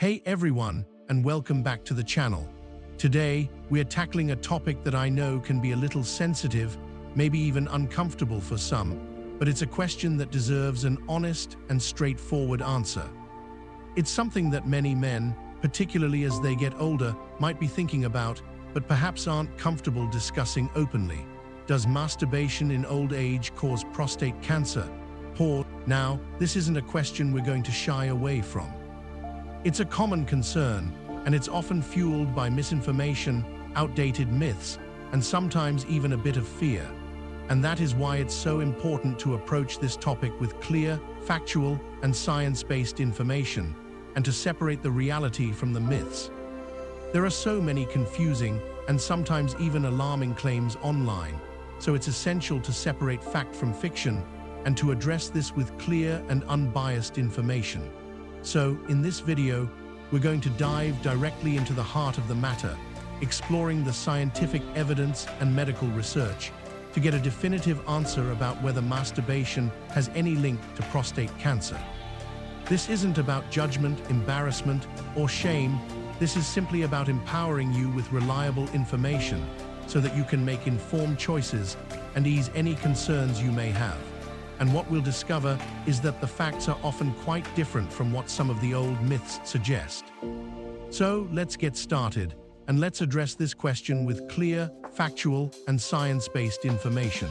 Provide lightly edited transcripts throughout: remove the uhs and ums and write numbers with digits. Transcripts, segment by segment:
Hey everyone, and welcome back to the channel. Today, we are tackling a topic that I know can be a little sensitive, maybe even uncomfortable for some, but it's a question that deserves an honest and straightforward answer. It's something that many men, particularly as they get older, might be thinking about, but perhaps aren't comfortable discussing openly. Does masturbation in old age cause prostate cancer? Now, this isn't a question we're going to shy away from. It's a common concern, and it's often fueled by misinformation, outdated myths, and sometimes even a bit of fear. And that is why it's so important to approach this topic with clear, factual, and science-based information, and to separate the reality from the myths. There are so many confusing and sometimes even alarming claims online, so it's essential to separate fact from fiction and to address this with clear and unbiased information. So, in this video, we're going to dive directly into the heart of the matter, exploring the scientific evidence and medical research to get a definitive answer about whether masturbation has any link to prostate cancer. This isn't about judgment, embarrassment, or shame. This is simply about empowering you with reliable information so that you can make informed choices and ease any concerns you may have. And what we'll discover is that the facts are often quite different from what some of the old myths suggest. So let's get started, and let's address this question with clear, factual, and science-based information.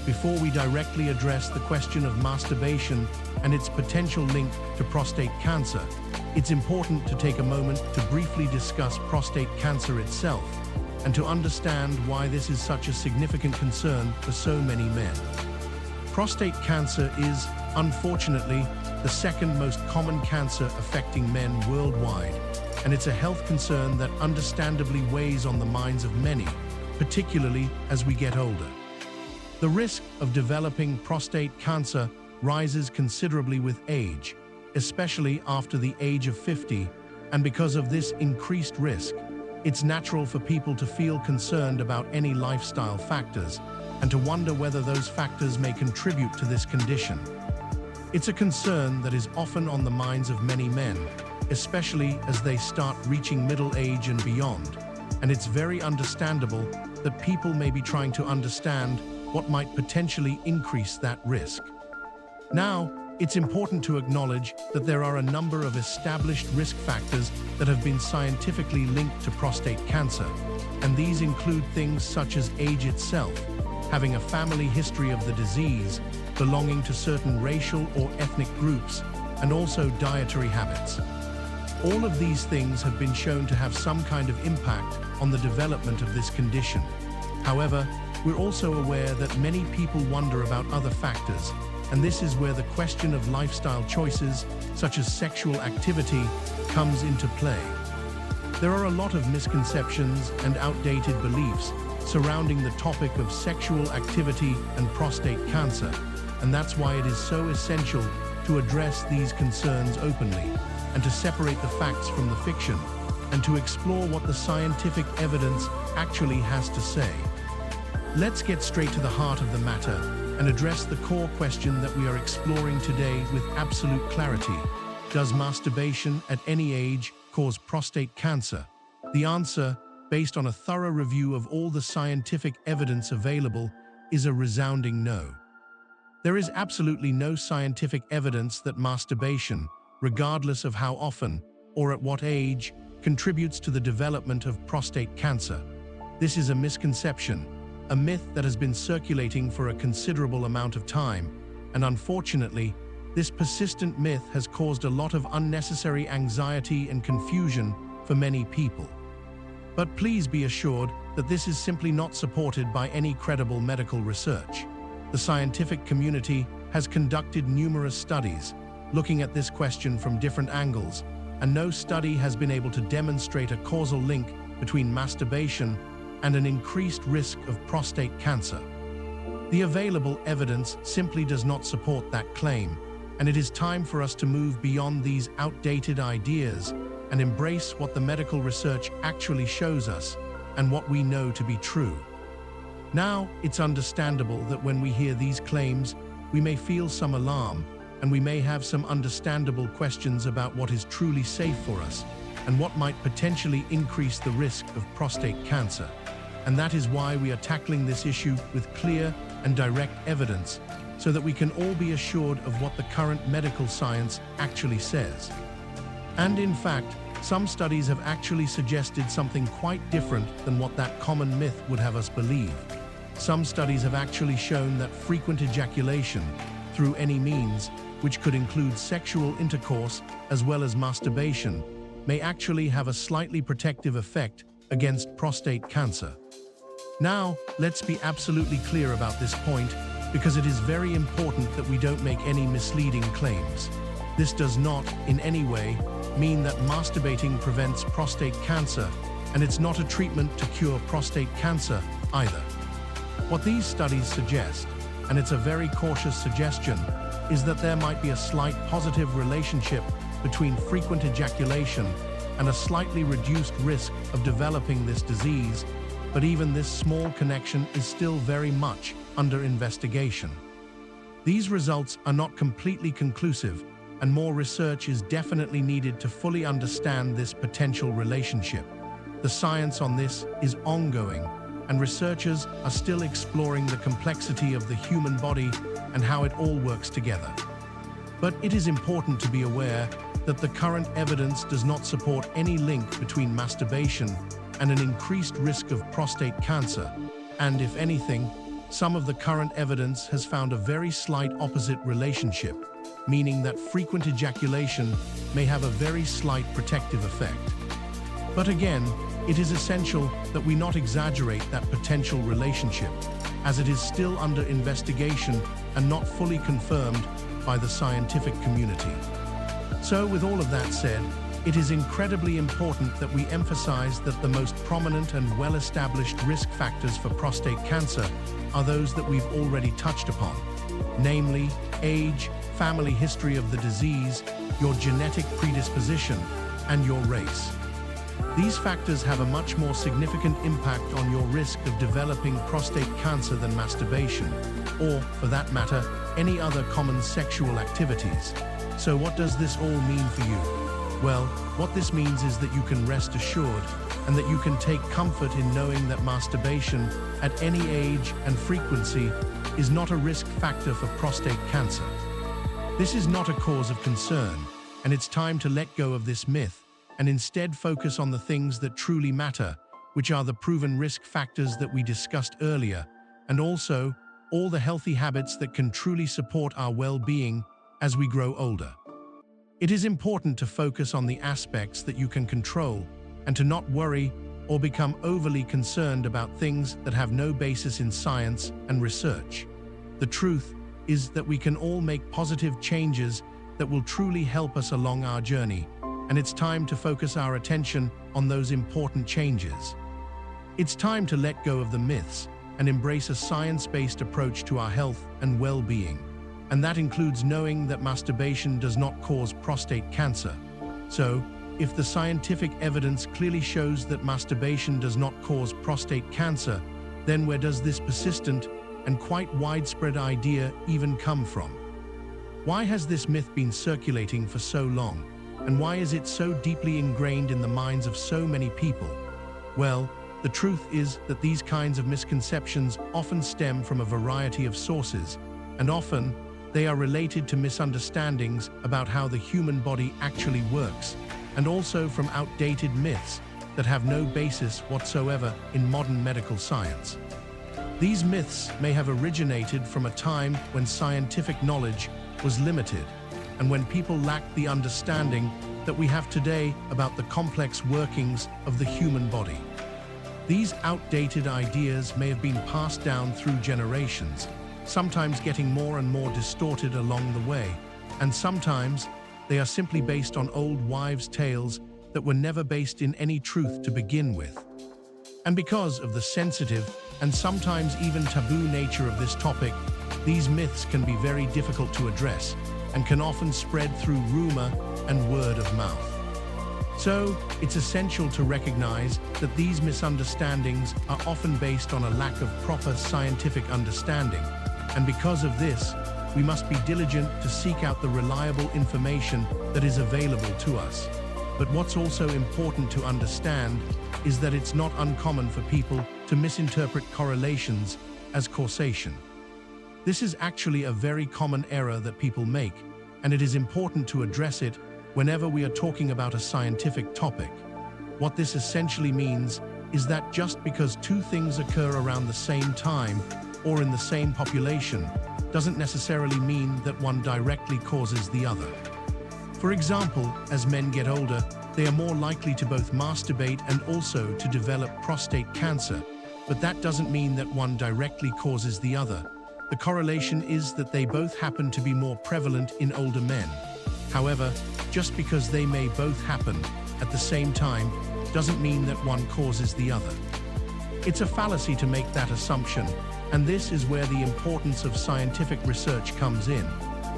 Before we directly address the question of masturbation and its potential link to prostate cancer, it's important to take a moment to briefly discuss prostate cancer itself and to understand why this is such a significant concern for so many men. Prostate cancer is, unfortunately, the second most common cancer affecting men worldwide, and it's a health concern that understandably weighs on the minds of many, particularly as we get older. The risk of developing prostate cancer rises considerably with age, especially after the age of 50, and because of this increased risk, it's natural for people to feel concerned about any lifestyle factors and to wonder whether those factors may contribute to this condition. It's a concern that is often on the minds of many men, especially as they start reaching middle age and beyond, and it's very understandable that people may be trying to understand what might potentially increase that risk. Now, it's important to acknowledge that there are a number of established risk factors that have been scientifically linked to prostate cancer, and these include things such as age itself, having a family history of the disease, belonging to certain racial or ethnic groups, and also dietary habits. All of these things have been shown to have some kind of impact on the development of this condition. However, we're also aware that many people wonder about other factors, and this is where the question of lifestyle choices, such as sexual activity, comes into play. There are a lot of misconceptions and outdated beliefs surrounding the topic of sexual activity and prostate cancer, and that's why it is so essential to address these concerns openly and to separate the facts from the fiction and to explore what the scientific evidence actually has to say. Let's get straight to the heart of the matter and address the core question that we are exploring today with absolute clarity. Does masturbation at any age cause prostate cancer? The answer, based on a thorough review of all the scientific evidence available, is a resounding no. There is absolutely no scientific evidence that masturbation, regardless of how often or at what age, contributes to the development of prostate cancer. This is a misconception, a myth that has been circulating for a considerable amount of time, and unfortunately, this persistent myth has caused a lot of unnecessary anxiety and confusion for many people. But please be assured that this is simply not supported by any credible medical research. The scientific community has conducted numerous studies looking at this question from different angles, and no study has been able to demonstrate a causal link between masturbation and an increased risk of prostate cancer. The available evidence simply does not support that claim, and it is time for us to move beyond these outdated ideas and embrace what the medical research actually shows us and what we know to be true. Now, it's understandable that when we hear these claims, we may feel some alarm, and we may have some understandable questions about what is truly safe for us and what might potentially increase the risk of prostate cancer. And that is why we are tackling this issue with clear and direct evidence, so that we can all be assured of what the current medical science actually says. And in fact, some studies have actually suggested something quite different than what that common myth would have us believe. Some studies have actually shown that frequent ejaculation, through any means, which could include sexual intercourse as well as masturbation, may actually have a slightly protective effect against prostate cancer. Now, let's be absolutely clear about this point, because it is very important that we don't make any misleading claims. This does not, in any way, mean that masturbating prevents prostate cancer, and it's not a treatment to cure prostate cancer either. What these studies suggest, and it's a very cautious suggestion, is that there might be a slight positive relationship between frequent ejaculation and a slightly reduced risk of developing this disease, but even this small connection is still very much under investigation. These results are not completely conclusive, and more research is definitely needed to fully understand this potential relationship. The science on this is ongoing, and researchers are still exploring the complexity of the human body and how it all works together. But it is important to be aware that the current evidence does not support any link between masturbation and an increased risk of prostate cancer, and if anything, some of the current evidence has found a very slight opposite relationship, meaning that frequent ejaculation may have a very slight protective effect. But again, it is essential that we not exaggerate that potential relationship, as it is still under investigation and not fully confirmed by the scientific community. So, with all of that said, it is incredibly important that we emphasize that the most prominent and well-established risk factors for prostate cancer are those that we've already touched upon, namely age, family history of the disease, your genetic predisposition, and your race. These factors have a much more significant impact on your risk of developing prostate cancer than masturbation, or, for that matter, any other common sexual activities. So what does this all mean for you? Well, what this means is that you can rest assured and that you can take comfort in knowing that masturbation at any age and frequency is not a risk factor for prostate cancer. This is not a cause of concern, and it's time to let go of this myth and instead focus on the things that truly matter, which are the proven risk factors that we discussed earlier, and also all the healthy habits that can truly support our well-being as we grow older. It is important to focus on the aspects that you can control and to not worry or become overly concerned about things that have no basis in science and research. The truth is that we can all make positive changes that will truly help us along our journey, and it's time to focus our attention on those important changes. It's time to let go of the myths and embrace a science-based approach to our health and well-being. And that includes knowing that masturbation does not cause prostate cancer. So, if the scientific evidence clearly shows that masturbation does not cause prostate cancer, then where does this persistent and quite widespread idea even come from? Why has this myth been circulating for so long? And why is it so deeply ingrained in the minds of so many people? Well, the truth is that these kinds of misconceptions often stem from a variety of sources, and often they are related to misunderstandings about how the human body actually works, and also from outdated myths that have no basis whatsoever in modern medical science. These myths may have originated from a time when scientific knowledge was limited, and when people lacked the understanding that we have today about the complex workings of the human body. These outdated ideas may have been passed down through generations, sometimes getting more and more distorted along the way, and sometimes they are simply based on old wives' tales that were never based in any truth to begin with. And because of the sensitive and sometimes even taboo nature of this topic, these myths can be very difficult to address and can often spread through rumor and word of mouth. So, it's essential to recognize that these misunderstandings are often based on a lack of proper scientific understanding, and because of this, we must be diligent to seek out the reliable information that is available to us. But what's also important to understand is that it's not uncommon for people to misinterpret correlations as causation. This is actually a very common error that people make, and it is important to address it whenever we are talking about a scientific topic. What this essentially means is that just because two things occur around the same time or in the same population doesn't necessarily mean that one directly causes the other. For example, as men get older, they are more likely to both masturbate and also to develop prostate cancer, but that doesn't mean that one directly causes the other. The correlation is that they both happen to be more prevalent in older men. However, just because they may both happen at the same time doesn't mean that one causes the other. It's a fallacy to make that assumption, and this is where the importance of scientific research comes in.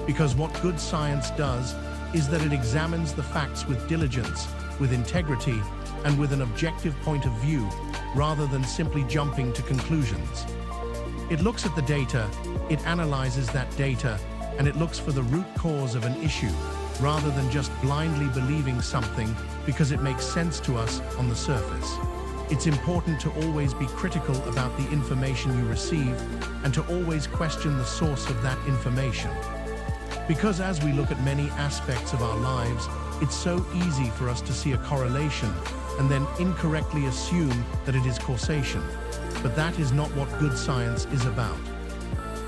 Because what good science does is that it examines the facts with diligence, with integrity, and with an objective point of view, rather than simply jumping to conclusions. It looks at the data, it analyzes that data, and it looks for the root cause of an issue, rather than just blindly believing something because it makes sense to us on the surface. It's important to always be critical about the information you receive and to always question the source of that information. Because as we look at many aspects of our lives, it's so easy for us to see a correlation and then incorrectly assume that it is causation. But that is not what good science is about.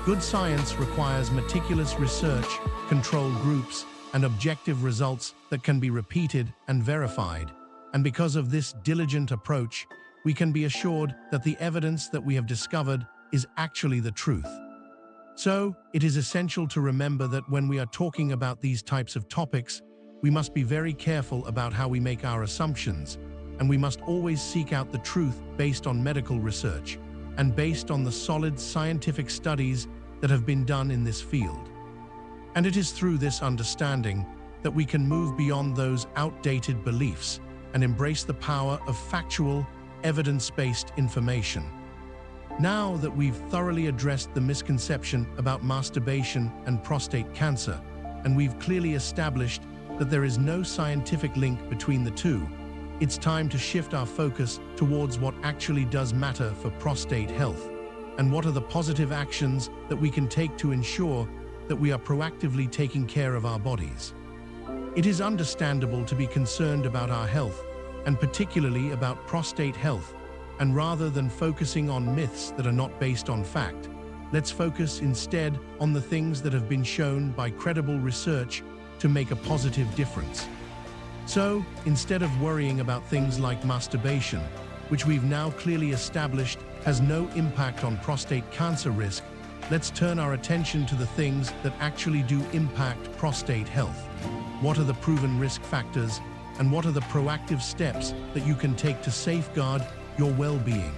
Good science requires meticulous research, controlled groups, and objective results that can be repeated and verified. And because of this diligent approach, we can be assured that the evidence that we have discovered is actually the truth. So, it is essential to remember that when we are talking about these types of topics, we must be very careful about how we make our assumptions, and we must always seek out the truth based on medical research and based on the solid scientific studies that have been done in this field. And it is through this understanding that we can move beyond those outdated beliefs and embrace the power of factual, evidence-based information. Now that we've thoroughly addressed the misconception about masturbation and prostate cancer, and we've clearly established that there is no scientific link between the two, it's time to shift our focus towards what actually does matter for prostate health, and what are the positive actions that we can take to ensure that we are proactively taking care of our bodies. It is understandable to be concerned about our health, and particularly about prostate health, and rather than focusing on myths that are not based on fact, let's focus instead on the things that have been shown by credible research to make a positive difference. So, instead of worrying about things like masturbation, which we've now clearly established has no impact on prostate cancer risk, let's turn our attention to the things that actually do impact prostate health. What are the proven risk factors, and what are the proactive steps that you can take to safeguard your well-being?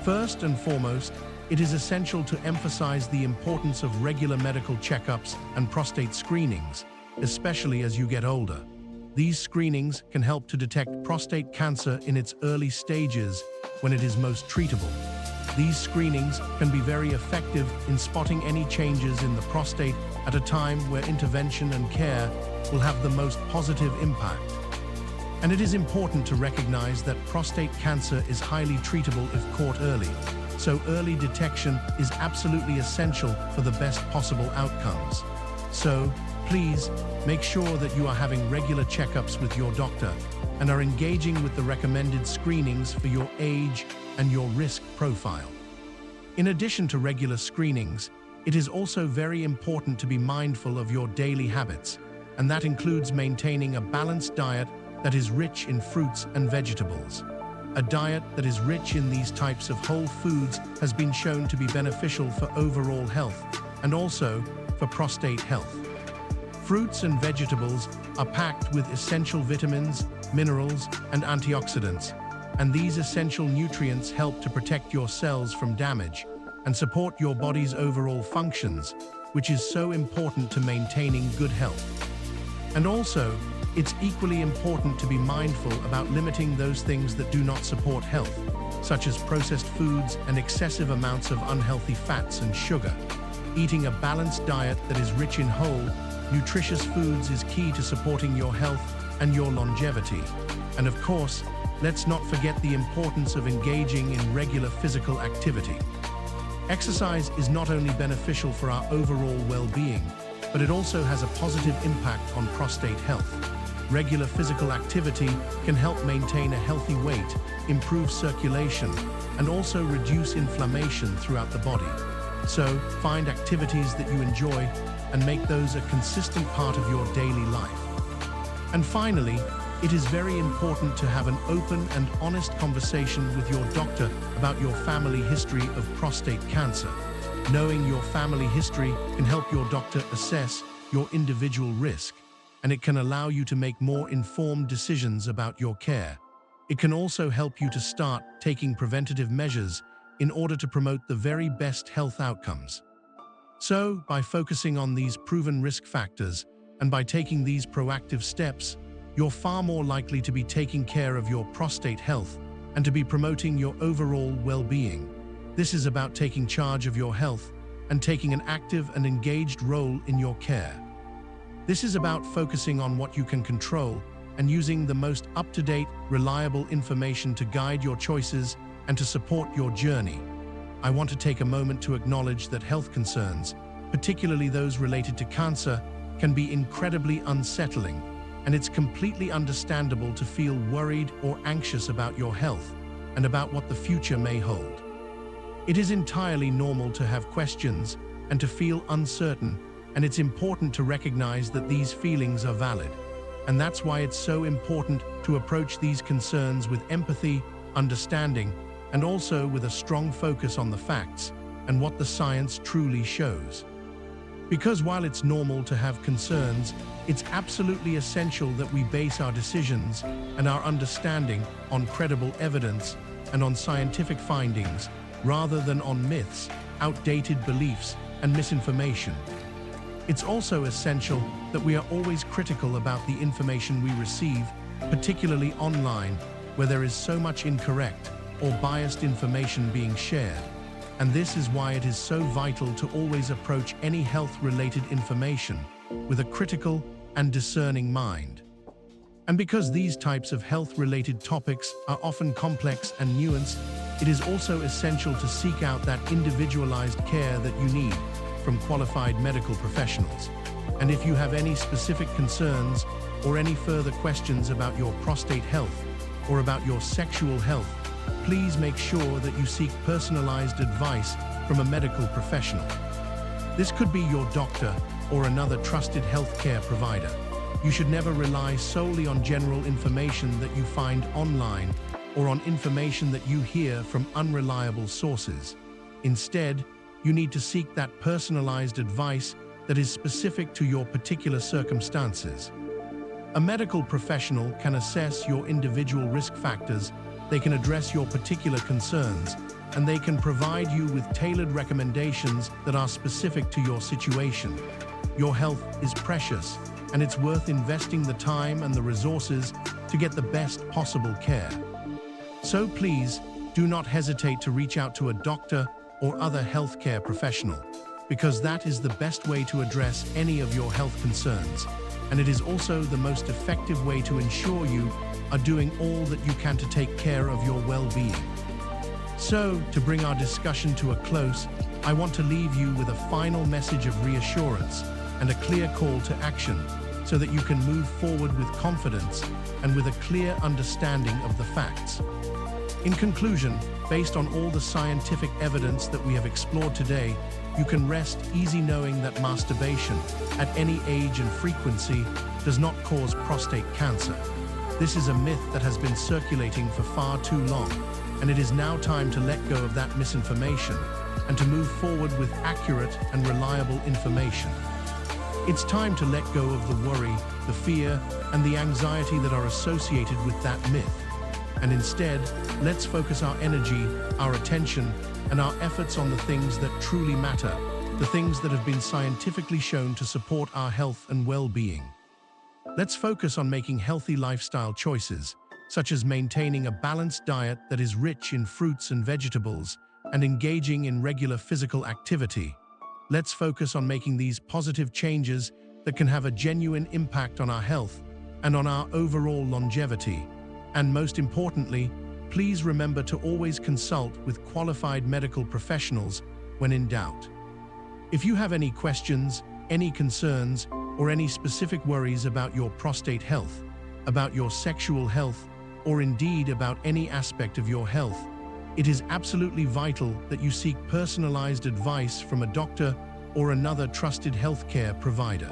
First and foremost, it is essential to emphasize the importance of regular medical checkups and prostate screenings, especially as you get older. These screenings can help to detect prostate cancer in its early stages when it is most treatable. These screenings can be very effective in spotting any changes in the prostate at a time where intervention and care will have the most positive impact. And it is important to recognize that prostate cancer is highly treatable if caught early, so early detection is absolutely essential for the best possible outcomes. So, please, make sure that you are having regular checkups with your doctor and are engaging with the recommended screenings for your age and your risk profile. In addition to regular screenings, it is also very important to be mindful of your daily habits, and that includes maintaining a balanced diet that is rich in fruits and vegetables. A diet that is rich in these types of whole foods has been shown to be beneficial for overall health and also for prostate health. Fruits and vegetables are packed with essential vitamins, minerals, and antioxidants, and these essential nutrients help to protect your cells from damage and support your body's overall functions, which is so important to maintaining good health. And also, it's equally important to be mindful about limiting those things that do not support health, such as processed foods and excessive amounts of unhealthy fats and sugar. Eating a balanced diet that is rich in whole, nutritious foods is key to supporting your health and your longevity. And of course, let's not forget the importance of engaging in regular physical activity. Exercise is not only beneficial for our overall well-being, but it also has a positive impact on prostate health. Regular physical activity can help maintain a healthy weight, improve circulation, and also reduce inflammation throughout the body. So, find activities that you enjoy and make those a consistent part of your daily life. And finally, it is very important to have an open and honest conversation with your doctor about your family history of prostate cancer. Knowing your family history can help your doctor assess your individual risk, and it can allow you to make more informed decisions about your care. It can also help you to start taking preventative measures in order to promote the very best health outcomes. So, by focusing on these proven risk factors and by taking these proactive steps, you're far more likely to be taking care of your prostate health and to be promoting your overall well-being. This is about taking charge of your health and taking an active and engaged role in your care. This is about focusing on what you can control and using the most up-to-date, reliable information to guide your choices and to support your journey. I want to take a moment to acknowledge that health concerns, particularly those related to cancer, can be incredibly unsettling, and it's completely understandable to feel worried or anxious about your health and about what the future may hold. It is entirely normal to have questions and to feel uncertain, and it's important to recognize that these feelings are valid. And that's why it's so important to approach these concerns with empathy, understanding, and also with a strong focus on the facts and what the science truly shows. Because while it's normal to have concerns, it's absolutely essential that we base our decisions and our understanding on credible evidence and on scientific findings, rather than on myths, outdated beliefs, and misinformation. It's also essential that we are always critical about the information we receive, particularly online, where there is so much incorrect or biased information being shared. And this is why it is so vital to always approach any health-related information with a critical and discerning mind. And because these types of health-related topics are often complex and nuanced, it is also essential to seek out that individualized care that you need from qualified medical professionals. And if you have any specific concerns or any further questions about your prostate health or about your sexual health, please make sure that you seek personalized advice from a medical professional. This could be your doctor or another trusted healthcare provider. You should never rely solely on general information that you find online or on information that you hear from unreliable sources. Instead, you need to seek that personalized advice that is specific to your particular circumstances. A medical professional can assess your individual risk factors, they can address your particular concerns, and they can provide you with tailored recommendations that are specific to your situation. Your health is precious, and it's worth investing the time and the resources to get the best possible care. So please, do not hesitate to reach out to a doctor or other healthcare professional, because that is the best way to address any of your health concerns, and it is also the most effective way to ensure you are doing all that you can to take care of your well-being. So, to bring our discussion to a close, I want to leave you with a final message of reassurance and a clear call to action so that you can move forward with confidence and with a clear understanding of the facts. In conclusion, based on all the scientific evidence that we have explored today, you can rest easy knowing that masturbation, at any age and frequency, does not cause prostate cancer. This is a myth that has been circulating for far too long, and it is now time to let go of that misinformation and to move forward with accurate and reliable information. It's time to let go of the worry, the fear, and the anxiety that are associated with that myth. And instead, let's focus our energy, our attention, and our efforts on the things that truly matter, the things that have been scientifically shown to support our health and well-being. Let's focus on making healthy lifestyle choices, such as maintaining a balanced diet that is rich in fruits and vegetables, and engaging in regular physical activity. Let's focus on making these positive changes that can have a genuine impact on our health and on our overall longevity. And most importantly, please remember to always consult with qualified medical professionals when in doubt. If you have any questions, any concerns, or any specific worries about your prostate health, about your sexual health, or indeed about any aspect of your health, it is absolutely vital that you seek personalized advice from a doctor or another trusted healthcare provider.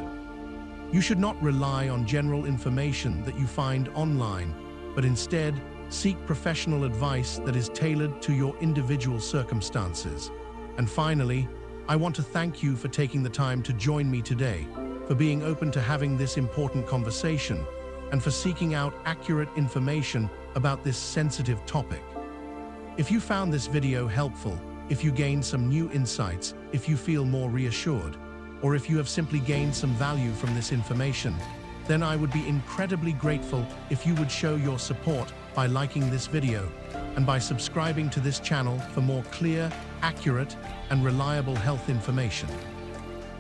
You should not rely on general information that you find online, but instead seek professional advice that is tailored to your individual circumstances. And finally, I want to thank you for taking the time to join me today, for being open to having this important conversation, and for seeking out accurate information about this sensitive topic. If you found this video helpful, if you gained some new insights, if you feel more reassured, or if you have simply gained some value from this information, then I would be incredibly grateful if you would show your support by liking this video and by subscribing to this channel for more clear, accurate, and reliable health information.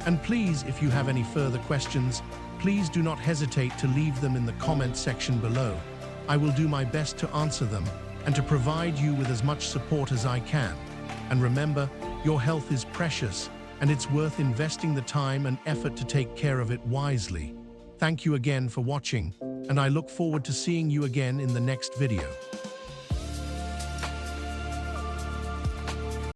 And please, if you have any further questions, please do not hesitate to leave them in the comment section below. I will do my best to answer them and to provide you with as much support as I can. And remember, your health is precious, and it's worth investing the time and effort to take care of it wisely. Thank you again for watching, and I look forward to seeing you again in the next video.